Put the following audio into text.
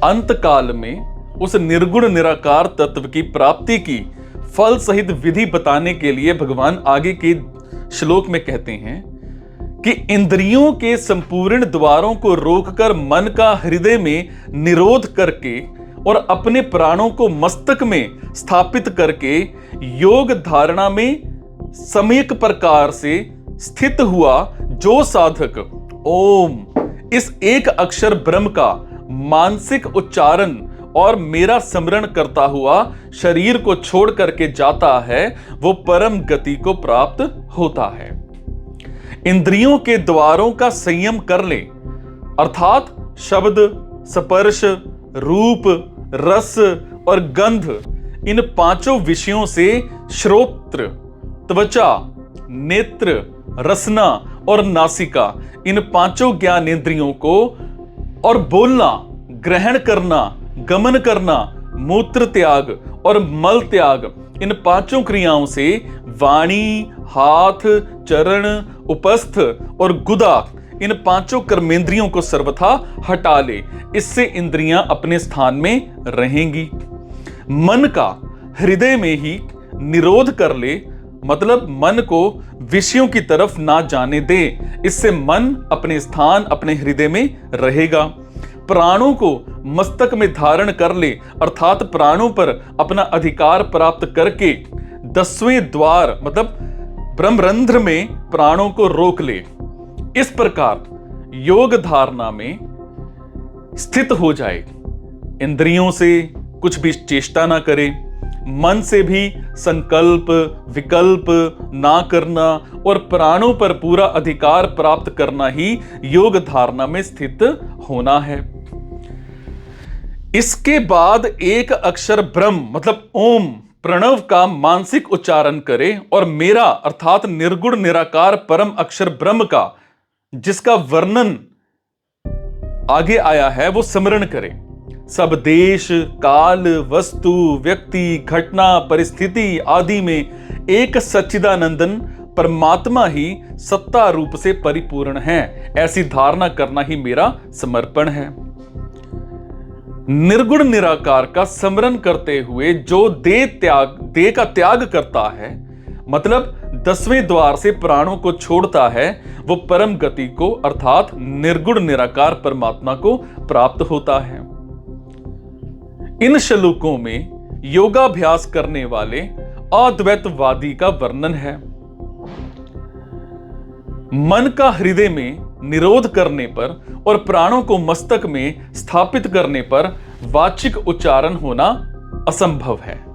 अंत काल में उस निर्गुण निराकार तत्व की प्राप्ति की फल सहित विधि बताने के लिए भगवान आगे के श्लोक में कहते हैं कि इंद्रियों के संपूर्ण द्वारों को रोककर मन का हृदय में निरोध करके और अपने प्राणों को मस्तक में स्थापित करके योग धारणा में सम्यक प्रकार से स्थित हुआ जो साधक ओम इस एक अक्षर ब्रह्म का मानसिक उच्चारण और मेरा स्मरण करता हुआ शरीर को छोड़ करके जाता है, वो परम गति को प्राप्त होता है। इंद्रियों के द्वारों का संयम कर ले, अर्थात शब्द, स्पर्श, रूप, रस और गंध, इन पांचों विषयों से श्रोत्र, त्वचा, नेत्र, रसना और नासिका, इन पांचों ज्ञानेंद्रियों को, और बोलना, ग्रहण करना, गमन करना, मूत्र त्याग और मल त्याग, इन पांचों क्रियाओं से वाणी, हाथ, चरण, उपस्थ और गुदा, इन पांचों कर्मेंद्रियों को सर्वथा हटा ले। इससे इंद्रियां अपने स्थान में रहेंगी। मन का हृदय में ही निरोध कर ले, मतलब मन को विषयों की तरफ ना जाने दे। इससे मन अपने स्थान, अपने हृदय में रहेगा। प्राणों को मस्तक में धारण कर ले, अर्थात प्राणों पर अपना अधिकार प्राप्त करके 10वें द्वार मतलब ब्रह्मरंध्र में प्राणों को रोक ले। इस प्रकार योग धारणा में स्थित हो जाए। इंद्रियों से कुछ भी चेष्टा ना करे, मन से भी संकल्प विकल्प ना करना और प्राणों पर पूरा अधिकार प्राप्त करना ही योग धारणा में स्थित होना है। इसके बाद एक अक्षर ब्रह्म मतलब ओम प्रणव का मानसिक उच्चारण करे और मेरा अर्थात निर्गुण निराकार परम अक्षर ब्रह्म का जिसका वर्णन आगे आया है वो स्मरण करे। सब देश, काल, वस्तु, व्यक्ति, घटना, परिस्थिति आदि में एक सच्चिदानंदन परमात्मा ही सत्ता रूप से परिपूर्ण है, ऐसी धारणा करना ही मेरा समर्पण है। निर्गुण निराकार का स्मरण करते हुए जो देह का त्याग करता है, मतलब 10वें द्वार से प्राणों को छोड़ता है, वो परम गति को अर्थात निर्गुण निराकार परमात्मा को प्राप्त होता है। इन श्लोकों में योगाभ्यास करने वाले अद्वैतवादी का वर्णन है। मन का हृदय में निरोध करने पर और प्राणों को मस्तक में स्थापित करने पर वाचिक उच्चारण होना असंभव है।